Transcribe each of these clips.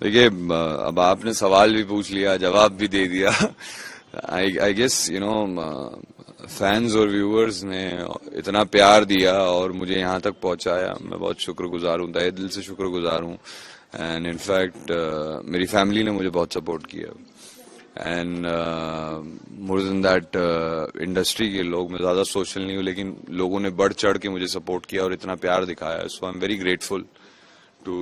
देखिए, अब आपने सवाल भी पूछ लिया, जवाब भी दे दिया। आई गेस फैंस और व्यूअर्स ने इतना प्यार दिया और मुझे यहाँ तक पहुंचाया, मैं बहुत शुक्रगुजार हूँ, तहे दिल से शुक्रगुजार हूँ। एंड इनफैक्ट मेरी फैमिली ने मुझे बहुत सपोर्ट किया। And more than that, industry के लोग, मैं ज्यादा सोशल नहीं हूँ लेकिन लोगों ने बढ़ चढ़ के मुझे सपोर्ट किया और इतना प्यार दिखाया। So I am very grateful to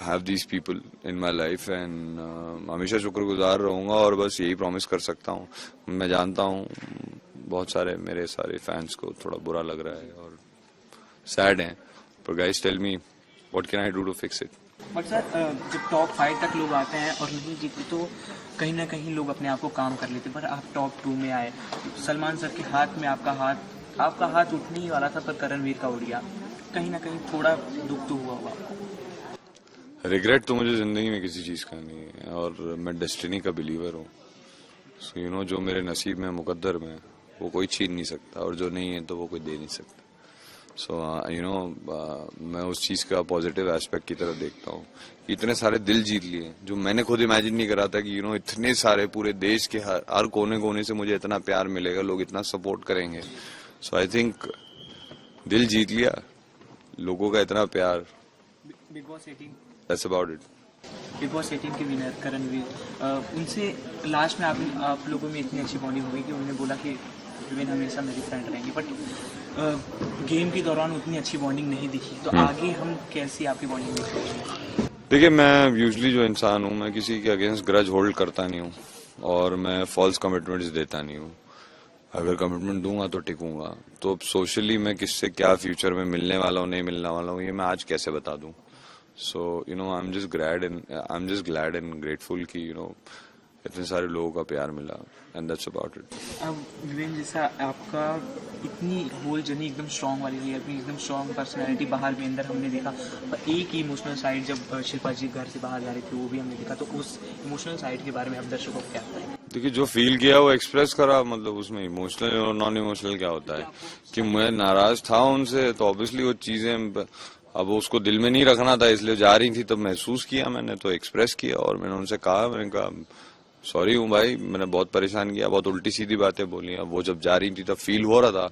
have these people in my life and हमेशा शुक्रगुजार रहूंगा और बस यही प्रॉमिस कर सकता हूँ। मैं जानता हूँ बहुत सारे मेरे सारे फैंस को थोड़ा बुरा लग रहा है और सैड हैं, पर guys tell me what can I do to fix it. But sir, जब टॉप 5 तक लोग आते हैं और नहीं जीते तो कहीं ना कहीं लोग अपने आप को काम कर लेते, पर आप टॉप 2 में आए, सलमान सर के हाथ में आपका हाथ उठने ही वाला था पर करणवीर का उड़ गया, कहीं ना कहीं थोड़ा दुख तो हुआ होगा। रिग्रेट तो मुझे जिंदगी में किसी चीज का नहीं है और मैं डेस्टिनी का बिलीवर हूँ। सो जो मेरे नसीब में मुकद्दर में वो कोई छीन नहीं सकता और जो नहीं है तो वो कोई दे नहीं सकता। सो मैं उस चीज का पॉजिटिव एस्पेक्ट की तरफ देखता हूँ। इतने सारे दिल जीत लिए जो मैंने खुद इमेजिन नहीं करा था कि इतने सारे पूरे देश के हर कोने कोने से मुझे इतना प्यार मिलेगा, लोग इतना सपोर्ट करेंगे। सो आई थिंक दिल जीत लिया, लोगों का इतना प्यार। Big boss 18, That's about it. Big boss 18 के विनर करणवीर, उनसे लास्ट में आप लोगों में इतनी अच्छी बॉन्डिंग हो गई कि उन्होंने बोला कि विवेन हमेशा मेरी फ्रेंड रहेंगी, बट गेम के दौरान उतनी अच्छी बॉन्डिंग नहीं दिखी, तो आगे हम कैसी आपकी बॉन्डिंग देख सकते हैं? देखिए, मैं यूजुअली जो इंसान हूँ, मैं किसी के अगेंस्ट ग्रज होल्ड करता नहीं हूँ और मैं फॉल्स कमिटमेंट्स देता नहीं हूँ। अगर कमिटमेंट दूंगा तो टिकूंगा। तो सोशली मैं किससे क्या फ्यूचर में मिलने वाला हूँ, नहीं मिलने वाला हूँ, ये मैं आज कैसे बता दूं। So I'm just glad and grateful कि इतने सारे लोगों का प्यार मिला and that's about it. अब विवेन जैसा आपका इतनी होल जर्नी एकदम स्ट्रॉन्ग वाली रही, अपनी एकदम स्ट्रॉन्ग पर्सनैलिटी बाहर भी अंदर हमने देखा, पर एक ही इमोशनल साइड जब शिल्पा जी घर से बाहर जा रही थी वो भी हमने देखा, तो उस इमोशनल साइड के बारे में आप दर्शकों को क्या बताएं? देखिए, जो फील किया वो एक्सप्रेस करा, मतलब उसमें इमोशनल और नॉन इमोशनल क्या होता है कि मैं नाराज था उनसे, तो ऑब्वियसली वो चीजें अब उसको दिल में नहीं रखना था, इसलिए जा रही थी, तब महसूस किया मैंने, तो एक्सप्रेस किया और मैंने उनसे कहा, मैंने कहा सॉरी हूँ भाई, मैंने बहुत परेशान किया, बहुत उल्टी सीधी बातें बोली। अब वो जब जा रही थी तब फील हो रहा था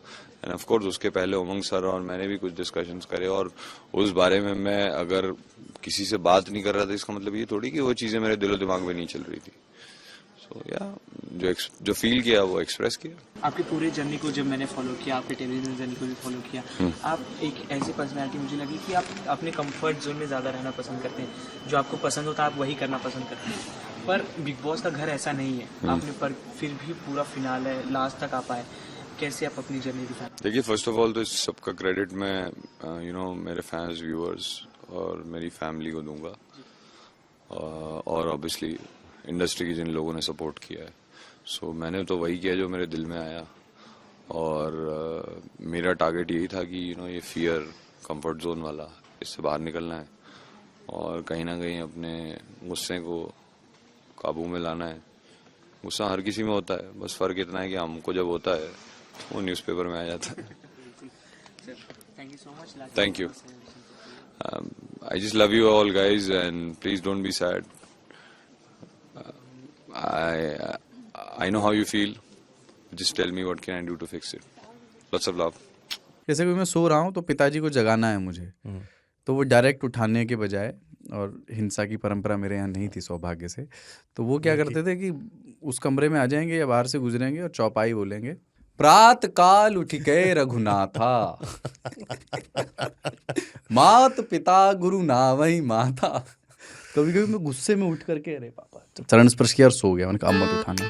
एंड ऑफ कोर्स उसके पहले उमंग सर और मैंने भी कुछ डिस्कशंस करे और उस बारे में मैं अगर किसी से बात नहीं कर रहा था इसका मतलब ये थोड़ी कि वो चीजें मेरे दिलो दिमाग में नहीं चल रही थी। सो जो फील किया वो एक्सप्रेस किया। आपकी पूरे जर्नी को जब मैंने फॉलो किया, आपके टेलीविजन जर्नी को भी फॉलो किया, आप एक ऐसी पर्सनैलिटी मुझे लगी कि आप अपने कंफर्ट जोन में ज़्यादा रहना पसंद करते हैं, जो आपको पसंद होता है आप वही करना पसंद करते हैं, पर बिग बॉस का घर ऐसा नहीं है आपने, पर फिर भी पूरा फिनाल है, लास्ट तक आ पाए, कैसे आप अपनी जर्नी दिखाएं? देखिए, फर्स्ट ऑफ ऑल तो इस सबका क्रेडिट मैं मेरे फैंस, व्यूअर्स और मेरी फैमिली को दूंगा और ऑब्वियसली इंडस्ट्री के जिन लोगों ने सपोर्ट किया है। सो मैंने तो वही किया जो मेरे दिल में आया और मेरा टारगेट यही था कि ये फियर, कंफर्ट जोन वाला, इससे बाहर निकलना है और कहीं ना कहीं अपने गुस्से को काबू में लाना है। गुस्सा हर किसी में होता है, बस फर्क इतना है कि हमको जब होता है वो न्यूज़पेपर में आ जाता है। Thank you so much. Thank you. I just love you all guys and please don't be sad. I know how you feel. Just tell me what can I do to fix it. Lots of love. जैसे कि मैं सो रहा हूँ तो पिताजी को जगाना है मुझे, तो वो डायरेक्ट उठाने के बजाय, और हिंसा की परंपरा मेरे यहाँ नहीं थी सौभाग्य से, तो वो क्या करते थे कि उस कमरे में आ जाएंगे या बाहर से गुजरेंगे और चौपाई बोलेंगे, प्रात काल उठ गए रघुनाथा, मात पिता गुरु नावई माता। कभी कभी मैं गुस्से में उठ करके अरे पापा चरण स्पर्श किया और सो गया। मैंने कहा अब मत उठाना।